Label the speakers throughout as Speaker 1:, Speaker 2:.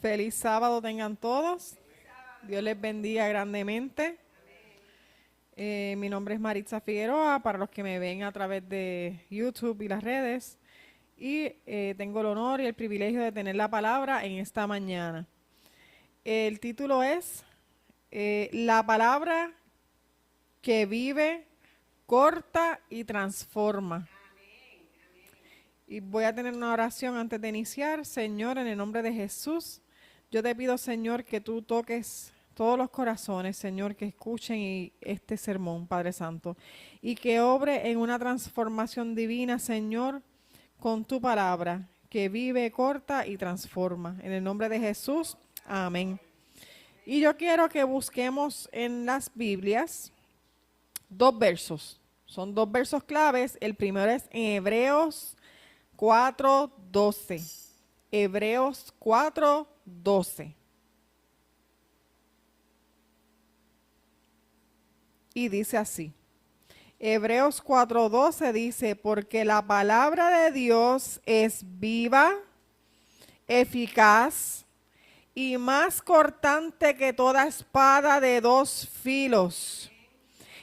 Speaker 1: Feliz sábado tengan todos. Dios les bendiga grandemente. Mi nombre es Maritza Figueroa, para los que me ven a través de YouTube y las redes. Y tengo el honor y el privilegio de tener la palabra en esta mañana. El título es La palabra que vive, corta y transforma. Y voy a tener una oración antes de iniciar. Señor, en el nombre de Jesús, yo te pido, Señor, que tú toques todos los corazones, Señor, que escuchen este sermón, Padre Santo, y que obre en una transformación divina, Señor, con tu palabra, que vive, corta y transforma. En el nombre de Jesús, amén. Y yo quiero que busquemos en las Biblias dos versos. Son dos versos claves. El primero es en Hebreos 4:12. Hebreos 4:12. Y dice así. Hebreos 4:12 dice, porque la palabra de Dios es viva, eficaz y más cortante que toda espada de dos filos,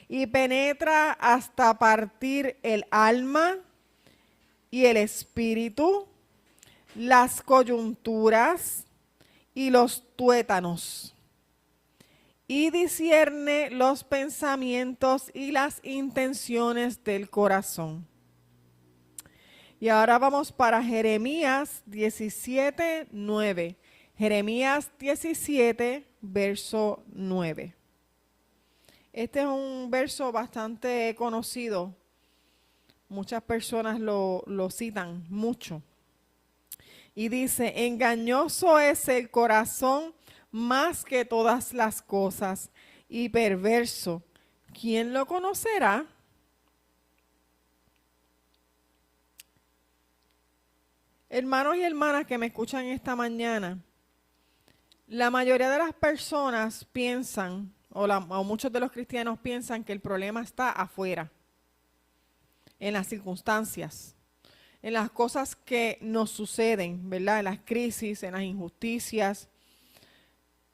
Speaker 1: y penetra hasta partir el alma y el espíritu, las coyunturas y los tuétanos, y discierne los pensamientos y las intenciones del corazón. Y ahora vamos para Jeremías 17:9. Jeremías 17, verso 9. Este es un verso bastante conocido. Muchas personas lo citan mucho. Y dice, engañoso es el corazón más que todas las cosas y perverso. ¿Quién lo conocerá? Hermanos y hermanas que me escuchan esta mañana, la mayoría de las personas piensan, o muchos de los cristianos piensan que el problema está afuera, en las circunstancias, en las cosas que nos suceden, ¿verdad? En las crisis, en las injusticias,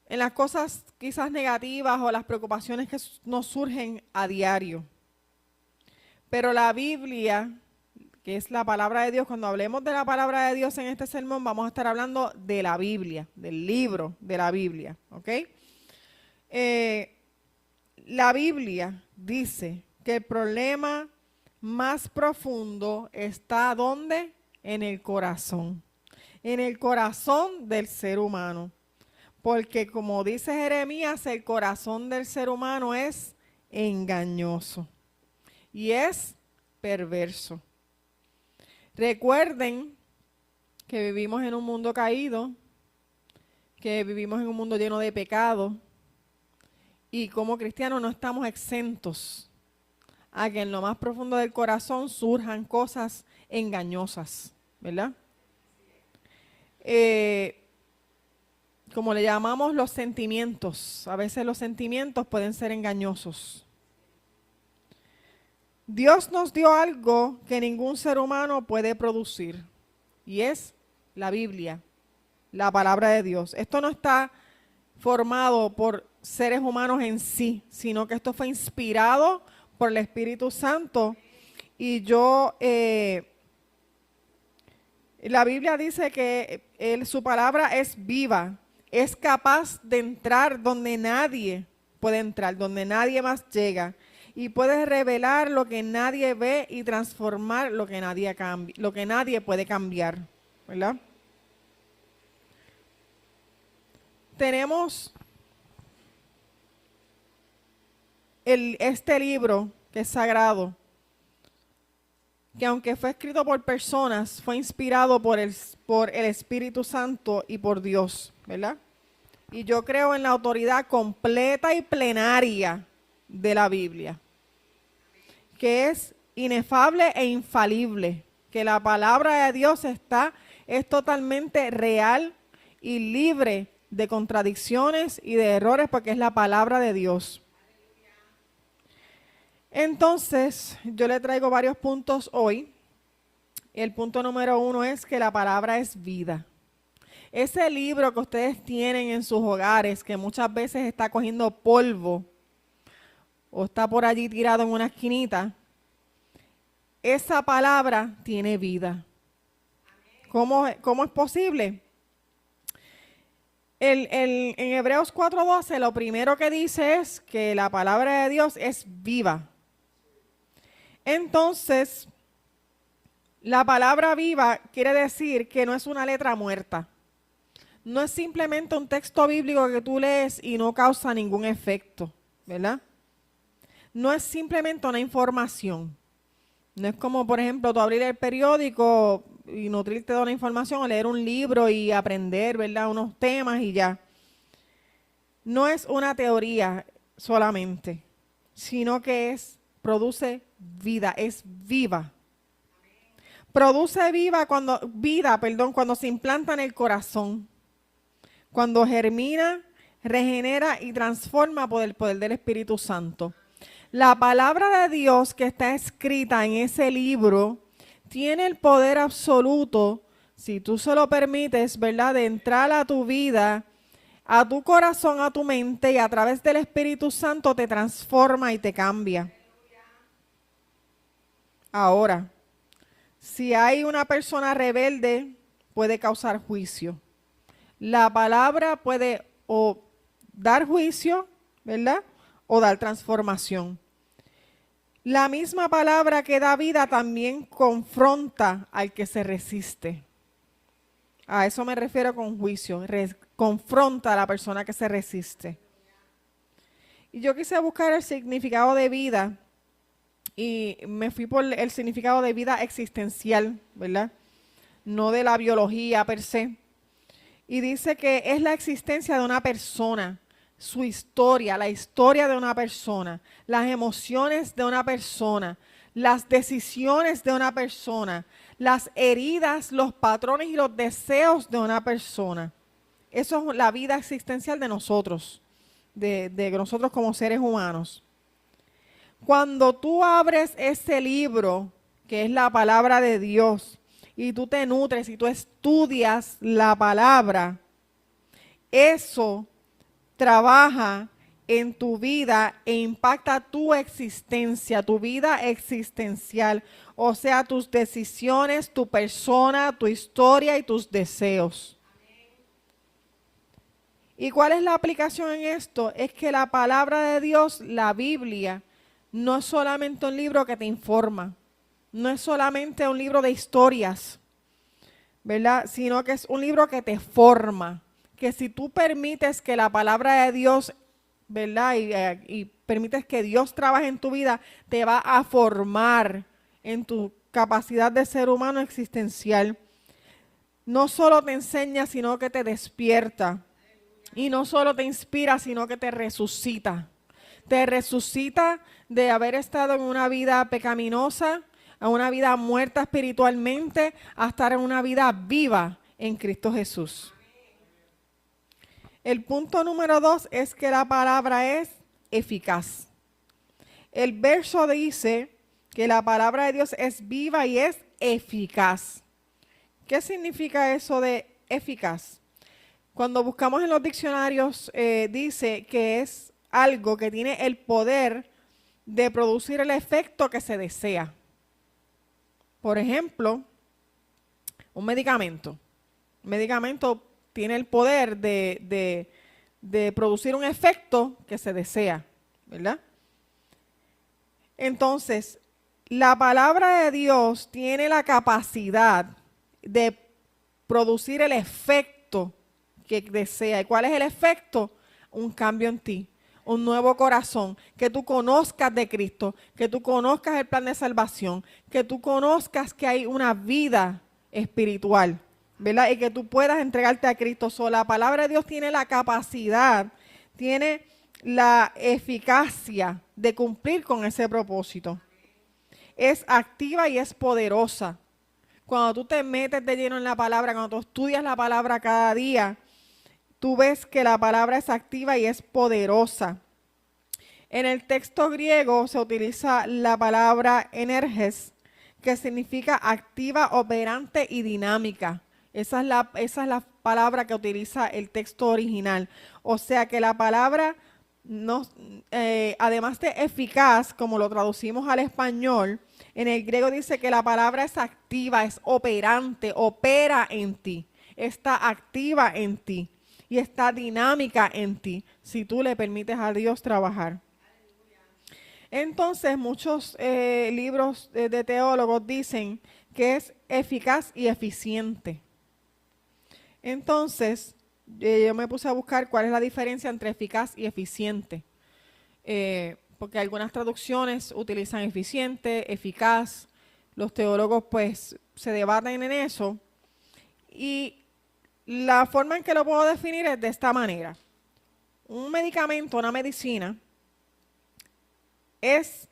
Speaker 1: en las cosas quizás negativas o las preocupaciones que nos surgen a diario. Pero la Biblia, que es la palabra de Dios, cuando hablemos de la palabra de Dios en este sermón, vamos a estar hablando de la Biblia, del libro de la Biblia, ¿ok? La Biblia dice que el problema más profundo está ¿dónde? En el corazón del ser humano. Porque como dice Jeremías, el corazón del ser humano es engañoso y es perverso. Recuerden que vivimos en un mundo caído, que vivimos en un mundo lleno de pecado, y como cristianos no estamos exentos a que en lo más profundo del corazón surjan cosas engañosas, ¿verdad? Como le llamamos los sentimientos, a veces los sentimientos pueden ser engañosos. Dios nos dio algo que ningún ser humano puede producir, y es la Biblia, la palabra de Dios. Esto no está formado por seres humanos en sí, sino que esto fue inspirado por el Espíritu Santo. Y la Biblia dice que su palabra es viva, es capaz de entrar donde nadie puede entrar, donde nadie más llega, y puede revelar lo que nadie ve y transformar lo que nadie puede cambiar, ¿verdad? Tenemos este libro que es sagrado, que aunque fue escrito por personas, fue inspirado por el Espíritu Santo y por Dios, ¿verdad? Y yo creo en la autoridad completa y plenaria de la Biblia, que es inefable e infalible, que la palabra de Dios es totalmente real y libre de contradicciones y de errores, porque es la palabra de Dios. Entonces, yo le traigo varios puntos hoy. El punto número 1 es que la palabra es vida. Ese libro que ustedes tienen en sus hogares, que muchas veces está cogiendo polvo o está por allí tirado en una esquinita, esa palabra tiene vida. ¿Cómo es posible? En Hebreos 4:12 lo primero que dice es que la palabra de Dios es viva. Entonces, la palabra viva quiere decir que no es una letra muerta. No es simplemente un texto bíblico que tú lees y no causa ningún efecto, ¿verdad? No es simplemente una información. No es como, por ejemplo, tú abrir el periódico y nutrirte de una información o leer un libro y aprender, ¿verdad?, unos temas y ya. No es una teoría solamente, sino que produce vida, es viva. Produce vida cuando se implanta en el corazón, cuando germina, regenera y transforma por el poder del Espíritu Santo. La palabra de Dios que está escrita en ese libro tiene el poder absoluto, si tú se lo permites, ¿verdad?, de entrar a tu vida, a tu corazón, a tu mente, y a través del Espíritu Santo te transforma y te cambia. Ahora, si hay una persona rebelde, puede causar juicio. La palabra puede o dar juicio, ¿verdad?, o dar transformación. La misma palabra que da vida también confronta al que se resiste. A eso me refiero con juicio. Confronta a la persona que se resiste. Y yo quise buscar el significado de vida y me fui por el significado de vida existencial, ¿verdad? No de la biología per se. Y dice que es la existencia de una persona, su historia, la historia de una persona, las emociones de una persona, las decisiones de una persona, las heridas, los patrones y los deseos de una persona. Eso es la vida existencial de nosotros, de nosotros como seres humanos. Cuando tú abres ese libro, que es la palabra de Dios, y tú te nutres y tú estudias la palabra, eso trabaja en tu vida e impacta tu existencia, tu vida existencial, o sea, tus decisiones, tu persona, tu historia y tus deseos. ¿Y cuál es la aplicación en esto? Es que la palabra de Dios, la Biblia, no es solamente un libro que te informa, no es solamente un libro de historias, ¿verdad?, sino que es un libro que te forma, que si tú permites que la palabra de Dios, ¿verdad?, y permites que Dios trabaje en tu vida, te va a formar en tu capacidad de ser humano existencial. No solo te enseña, sino que te despierta. Y no solo te inspira, sino que te resucita. Te resucita de haber estado en una vida pecaminosa, a una vida muerta espiritualmente, a estar en una vida viva en Cristo Jesús. El punto número 2 es que la palabra es eficaz. El verso dice que la palabra de Dios es viva y es eficaz. ¿Qué significa eso de eficaz? Cuando buscamos en los diccionarios, dice que es algo que tiene el poder de producir el efecto que se desea. Por ejemplo, un medicamento. Un medicamento tiene el poder de producir un efecto que se desea, ¿verdad? Entonces, la palabra de Dios tiene la capacidad de producir el efecto que desea. ¿Y cuál es el efecto? Un cambio en ti, un nuevo corazón, que tú conozcas de Cristo, que tú conozcas el plan de salvación, que tú conozcas que hay una vida espiritual, ¿verdad? Y que tú puedas entregarte a Cristo. La palabra de Dios tiene la capacidad, tiene la eficacia de cumplir con ese propósito. Es activa y es poderosa. Cuando tú te metes de lleno en la palabra, cuando tú estudias la palabra cada día, tú ves que la palabra es activa y es poderosa. En el texto griego se utiliza la palabra energes, que significa activa, operante y dinámica. Esa es la palabra que utiliza el texto original. O sea que la palabra, no, además de eficaz, como lo traducimos al español, en el griego dice que la palabra es activa, es operante, opera en ti, está activa en ti y está dinámica en ti, si tú le permites a Dios trabajar. Entonces, muchos libros de teólogos dicen que es eficaz y eficiente. Entonces, yo me puse a buscar cuál es la diferencia entre eficaz y eficiente. Porque algunas traducciones utilizan eficiente, eficaz. Los teólogos pues se debaten en eso. Y la forma en que lo puedo definir es de esta manera. Un medicamento, una medicina, es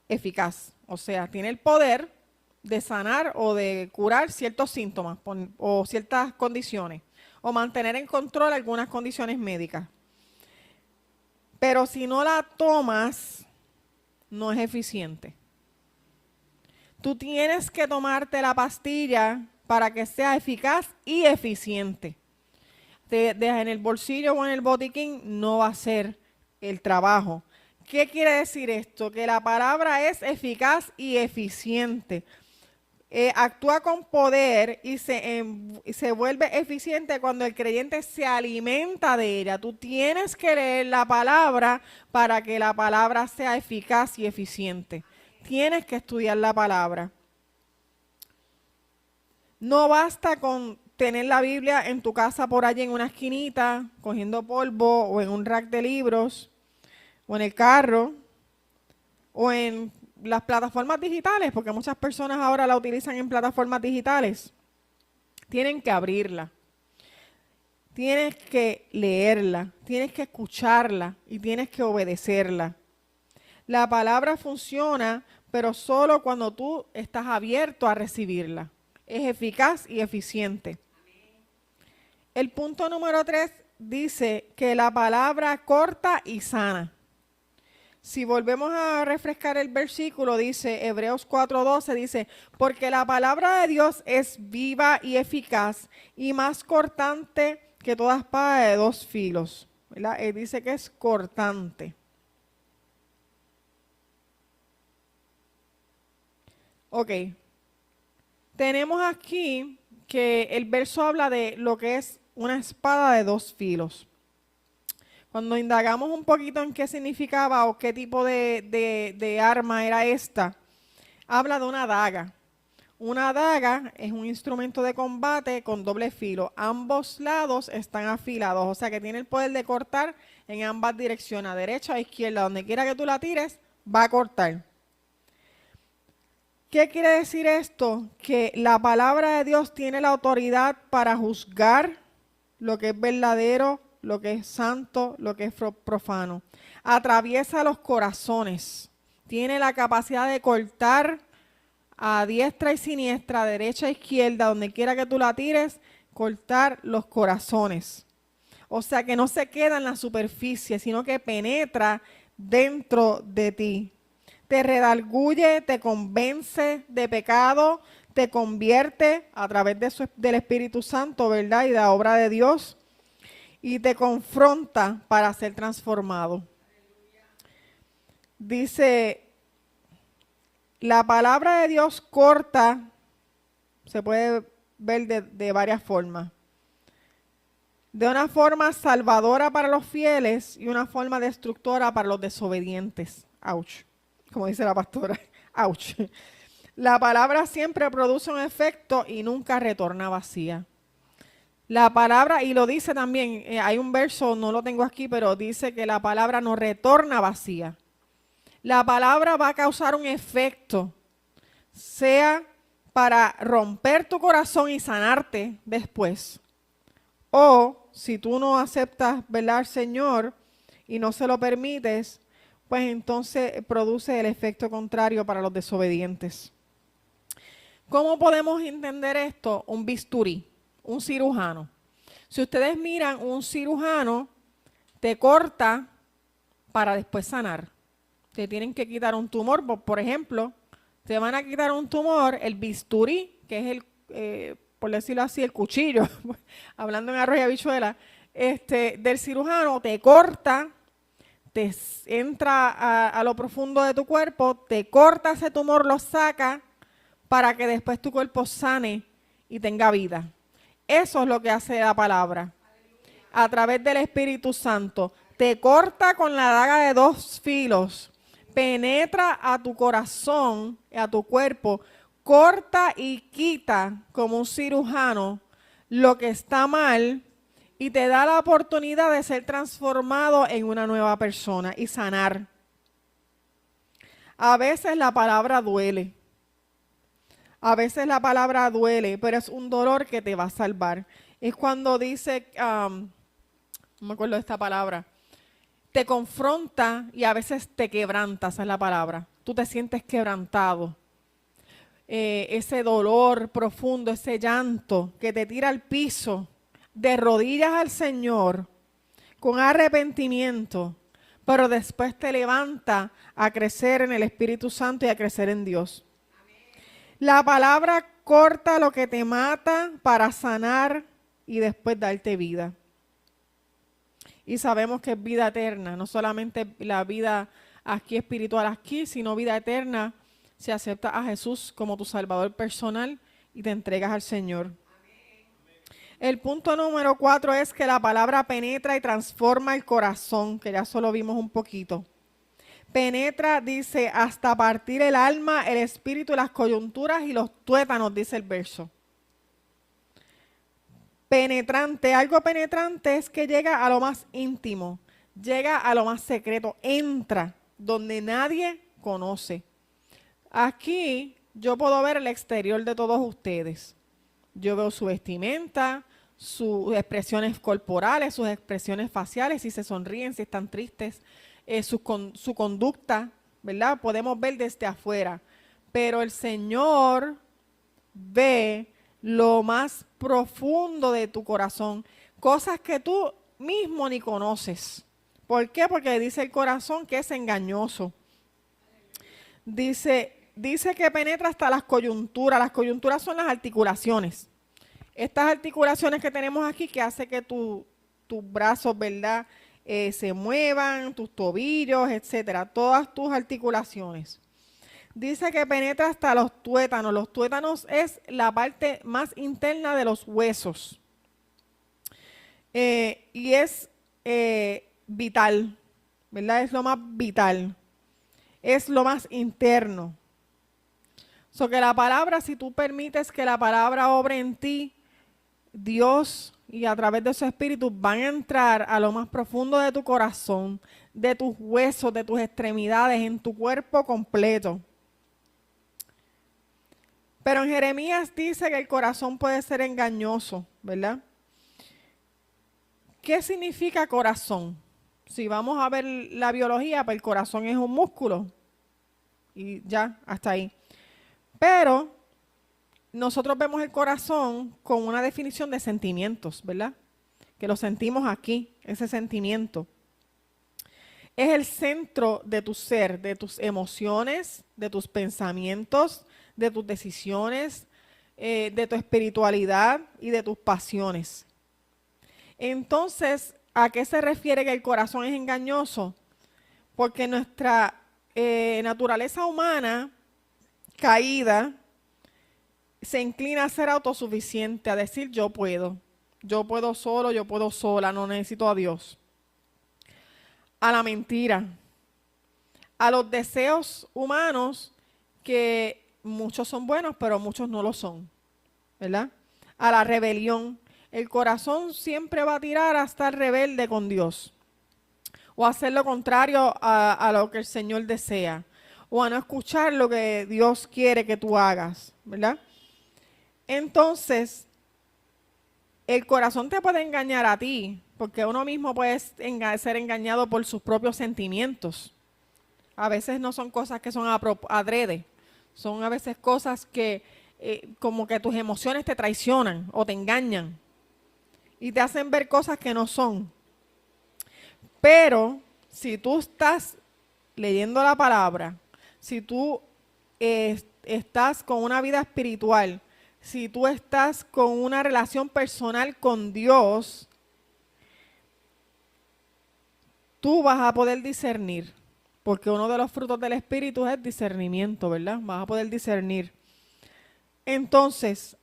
Speaker 1: eficaz. O sea, tiene el poder de sanar o de curar ciertos síntomas o ciertas condiciones, o mantener en control algunas condiciones médicas. Pero si no la tomas, no es eficiente. Tú tienes que tomarte la pastilla para que sea eficaz y eficiente. Te dejas en el bolsillo o en el botiquín, no va a ser el trabajo. ¿Qué quiere decir esto? Que la palabra es eficaz y eficiente. Actúa con poder y se vuelve eficiente cuando el creyente se alimenta de ella. Tú tienes que leer la palabra para que la palabra sea eficaz y eficiente. Tienes que estudiar la palabra. No basta con tener la Biblia en tu casa por allí en una esquinita, cogiendo polvo, o en un rack de libros, o en el carro, o en las plataformas digitales, porque muchas personas ahora la utilizan en plataformas digitales. Tienen que abrirla, tienes que leerla, tienes que escucharla y tienes que obedecerla. La palabra funciona, pero solo cuando tú estás abierto a recibirla. Es eficaz y eficiente. El punto número 3 dice que la palabra corta y sana. Si volvemos a refrescar el versículo, dice Hebreos 4:12, dice, porque la palabra de Dios es viva y eficaz y más cortante que toda espada de dos filos. ¿Verdad? Él dice que es cortante. Ok. Tenemos aquí que el verso habla de lo que es una espada de dos filos. Cuando indagamos un poquito en qué significaba o qué tipo de arma era esta, habla de una daga. Una daga es un instrumento de combate con doble filo. Ambos lados están afilados, o sea que tiene el poder de cortar en ambas direcciones, a derecha o a izquierda. Donde quiera que tú la tires, va a cortar. ¿Qué quiere decir esto? Que la palabra de Dios tiene la autoridad para juzgar lo que es verdadero, lo que es santo, lo que es profano. Atraviesa los corazones. Tiene la capacidad de cortar a diestra y siniestra, derecha e izquierda, donde quiera que tú la tires, cortar los corazones. O sea que no se queda en la superficie, sino que penetra dentro de ti. Te redarguye, te convence de pecado, te convierte a través del Espíritu Santo, ¿verdad? Y de la obra de Dios. Y te confronta para ser transformado. Dice, la palabra de Dios corta, se puede ver de varias formas. De una forma salvadora para los fieles y una forma destructora para los desobedientes. Ouch, como dice la pastora. Ouch. La palabra siempre produce un efecto y nunca retorna vacía. La palabra, y lo dice también, hay un verso, no lo tengo aquí, pero dice que la palabra no retorna vacía. La palabra va a causar un efecto, sea para romper tu corazón y sanarte después, o si tú no aceptas, ¿verdad, Señor, y no se lo permites, pues entonces produce el efecto contrario para los desobedientes. ¿Cómo podemos entender esto? Un bisturí, un cirujano. Si ustedes miran, un cirujano te corta para después sanar. Te tienen que quitar un tumor, por ejemplo, te van a quitar un tumor, el bisturí, que es por decirlo así, el cuchillo, hablando en arroz y habichuela, del cirujano, te corta, te entra a lo profundo de tu cuerpo, te corta ese tumor, lo saca para que después tu cuerpo sane y tenga vida. Eso es lo que hace la palabra. A través del Espíritu Santo, te corta con la daga de dos filos, penetra a tu corazón, a tu cuerpo, corta y quita como un cirujano lo que está mal y te da la oportunidad de ser transformado en una nueva persona y sanar. A veces la palabra duele. A veces la palabra duele, pero es un dolor que te va a salvar. Es cuando dice, no me acuerdo de esta palabra, te confronta y a veces te quebranta, esa es la palabra. Tú te sientes quebrantado. Ese dolor profundo, ese llanto que te tira al piso, de rodillas al Señor, con arrepentimiento, pero después te levanta a crecer en el Espíritu Santo y a crecer en Dios. La palabra corta lo que te mata para sanar y después darte vida. Y sabemos que es vida eterna, no solamente la vida aquí espiritual aquí, sino vida eterna si aceptas a Jesús como tu Salvador personal y te entregas al Señor. El punto número 4 es que la palabra penetra y transforma el corazón, que ya solo vimos un poquito. Penetra, dice, hasta partir el alma, el espíritu, las coyunturas y los tuétanos, dice el verso. Penetrante, algo penetrante es que llega a lo más íntimo, llega a lo más secreto, entra donde nadie conoce. Aquí yo puedo ver el exterior de todos ustedes. Yo veo su vestimenta, sus expresiones corporales, sus expresiones faciales, si se sonríen, si están tristes, su conducta, ¿verdad? Podemos ver desde afuera. Pero el Señor ve lo más profundo de tu corazón, cosas que tú mismo ni conoces. ¿Por qué? Porque dice el corazón que es engañoso. Dice que penetra hasta las coyunturas. Las coyunturas son las articulaciones. Estas articulaciones que tenemos aquí que hace que tus brazos, ¿verdad? Se muevan, tus tobillos, etcétera. Todas tus articulaciones. Dice que penetra hasta los tuétanos. Los tuétanos es la parte más interna de los huesos. Y es vital, ¿verdad? Es lo más vital. Es lo más interno. So que la palabra, si tú permites que la palabra obre en ti, Dios y a través de su espíritu van a entrar a lo más profundo de tu corazón, de tus huesos, de tus extremidades, en tu cuerpo completo. Pero en Jeremías dice que el corazón puede ser engañoso, ¿verdad? ¿Qué significa corazón? Si vamos a ver la biología, pues el corazón es un músculo. Y ya, hasta ahí. Pero nosotros vemos el corazón con una definición de sentimientos, ¿verdad? Que lo sentimos aquí, ese sentimiento. Es el centro de tu ser, de tus emociones, de tus pensamientos, de tus decisiones, de tu espiritualidad y de tus pasiones. Entonces, ¿a qué se refiere que el corazón es engañoso? Porque nuestra naturaleza humana caída se inclina a ser autosuficiente, a decir yo puedo solo, yo puedo sola, no necesito a Dios. A la mentira, a los deseos humanos que muchos son buenos, pero muchos no lo son, ¿verdad? A la rebelión. El corazón siempre va a tirar a estar rebelde con Dios o a hacer lo contrario a lo que el Señor desea o a no escuchar lo que Dios quiere que tú hagas, ¿verdad? Entonces, el corazón te puede engañar a ti, porque uno mismo puede ser engañado por sus propios sentimientos. A veces no son cosas que son adrede, son a veces cosas que como que tus emociones te traicionan o te engañan y te hacen ver cosas que no son. Pero si tú estás leyendo la palabra, si tú estás con una vida espiritual, si tú estás con una relación personal con Dios, tú vas a poder discernir, porque uno de los frutos del Espíritu es discernimiento, ¿verdad? Vas a poder discernir. Entonces,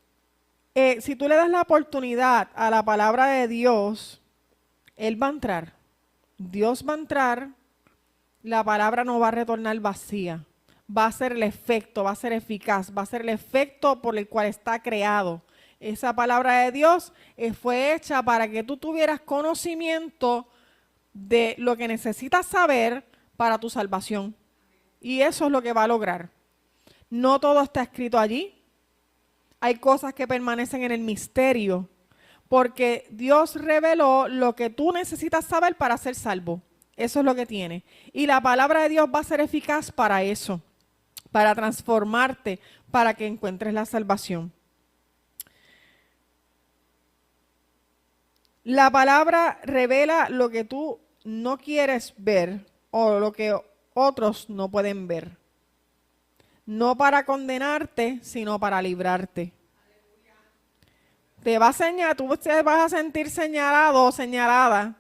Speaker 1: si tú le das la oportunidad a la palabra de Dios, Él va a entrar. Dios va a entrar, la palabra no va a retornar vacía. Va a ser el efecto, va a ser eficaz, va a ser el efecto por el cual está creado. Esa palabra de Dios fue hecha para que tú tuvieras conocimiento de lo que necesitas saber para tu salvación. Y eso es lo que va a lograr. No todo está escrito allí. Hay cosas que permanecen en el misterio, porque Dios reveló lo que tú necesitas saber para ser salvo. Eso es lo que tiene. Y la palabra de Dios va a ser eficaz para eso, para transformarte, para que encuentres la salvación. La palabra revela lo que tú no quieres ver o lo que otros no pueden ver. No para condenarte, sino para librarte. Te va a señalar, tú te vas a sentir señalado o señalada,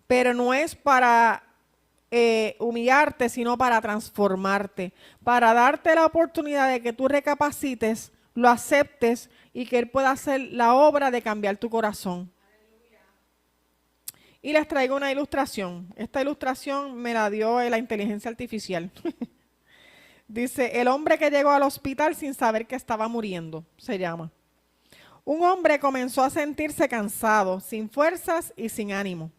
Speaker 1: pero no es para humillarte, sino para transformarte, para darte la oportunidad de que tú recapacites, lo aceptes y que Él pueda hacer la obra de cambiar tu corazón. Y les traigo una ilustración. Esta ilustración me la dio la inteligencia artificial. Dice, el hombre que llegó al hospital sin saber que estaba muriendo, se llama. Un hombre comenzó a sentirse cansado, sin fuerzas y sin ánimo.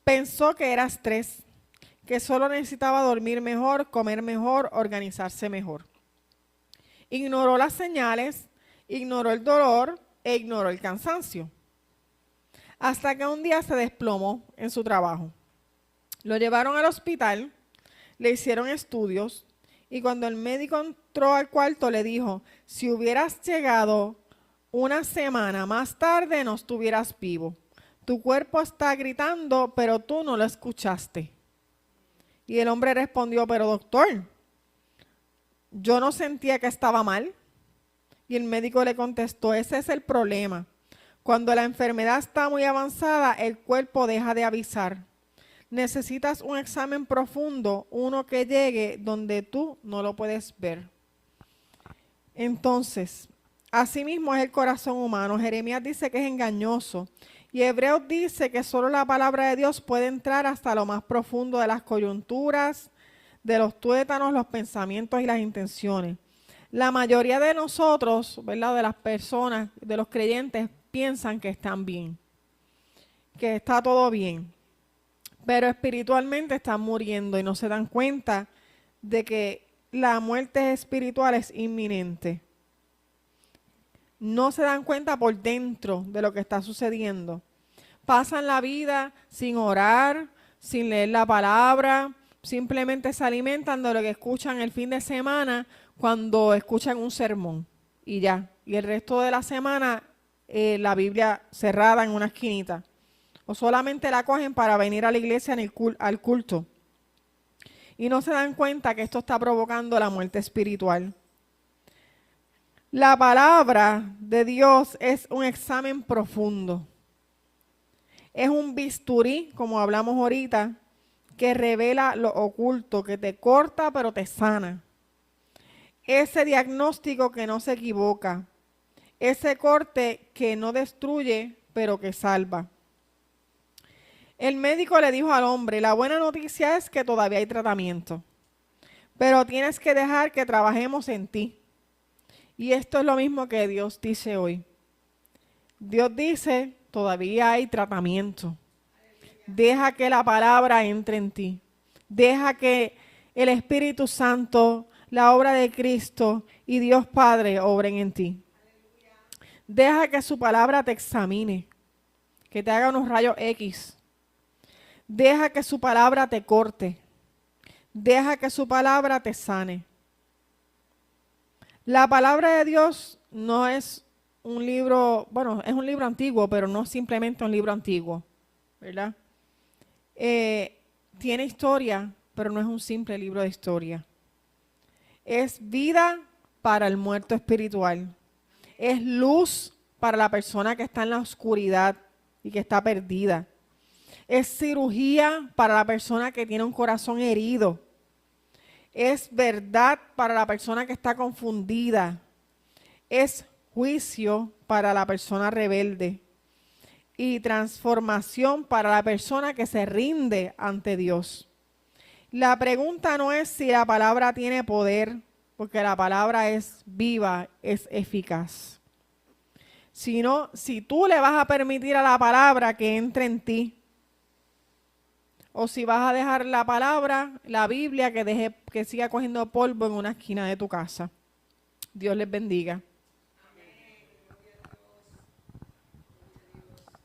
Speaker 1: Pensó que era estrés, que solo necesitaba dormir mejor, comer mejor, organizarse mejor. Ignoró las señales, ignoró el dolor e ignoró el cansancio. Hasta que un día se desplomó en su trabajo. Lo llevaron al hospital, le hicieron estudios y cuando el médico entró al cuarto le dijo, si hubieras llegado una semana más tarde no estuvieras vivo. Tu cuerpo está gritando, pero tú no lo escuchaste. Y el hombre respondió, pero doctor, yo no sentía que estaba mal. Y el médico le contestó, ese es el problema. Cuando la enfermedad está muy avanzada, el cuerpo deja de avisar. Necesitas un examen profundo, uno que llegue donde tú no lo puedes ver. Entonces, asimismo es el corazón humano. Jeremías dice que es engañoso. Y Hebreos dice que solo la palabra de Dios puede entrar hasta lo más profundo de las coyunturas, de los tuétanos, los pensamientos y las intenciones. La mayoría de nosotros, ¿verdad?, de las personas, de los creyentes, piensan que están bien, que está todo bien, pero espiritualmente están muriendo y no se dan cuenta de que la muerte espiritual es inminente. No se dan cuenta por dentro de lo que está sucediendo. Pasan la vida sin orar, sin leer la palabra, simplemente se alimentan de lo que escuchan el fin de semana cuando escuchan un sermón y ya. Y el resto de la semana la Biblia cerrada en una esquinita. O solamente la cogen para venir a la iglesia al culto. Y no se dan cuenta que esto está provocando la muerte espiritual. La palabra de Dios es un examen profundo. Es un bisturí, como hablamos ahorita, que revela lo oculto, que te corta pero te sana. Ese diagnóstico que no se equivoca. Ese corte que no destruye pero que salva. El médico le dijo al hombre, la buena noticia es que todavía hay tratamiento, pero tienes que dejar que trabajemos en ti. Y esto es lo mismo que Dios dice hoy. Dios dice, todavía hay tratamiento. Deja que la palabra entre en ti. Deja que el Espíritu Santo, la obra de Cristo y Dios Padre obren en ti. Deja que su palabra te examine, que te haga unos rayos X. Deja que su palabra te corte. Deja que su palabra te sane. La palabra de Dios no es un libro, bueno, es un libro antiguo, pero no simplemente un libro antiguo, ¿verdad? Tiene historia, pero no es un simple libro de historia. Es vida para el muerto espiritual. Es luz para la persona que está en la oscuridad y que está perdida. Es cirugía para la persona que tiene un corazón herido. Es verdad para la persona que está confundida. Es juicio para la persona rebelde. Y transformación para la persona que se rinde ante Dios. La pregunta no es si la palabra tiene poder, porque la palabra es viva, es eficaz. Sino si tú le vas a permitir a la palabra que entre en ti. O si vas a dejar la palabra, la Biblia, que siga cogiendo polvo en una esquina de tu casa. Dios les bendiga.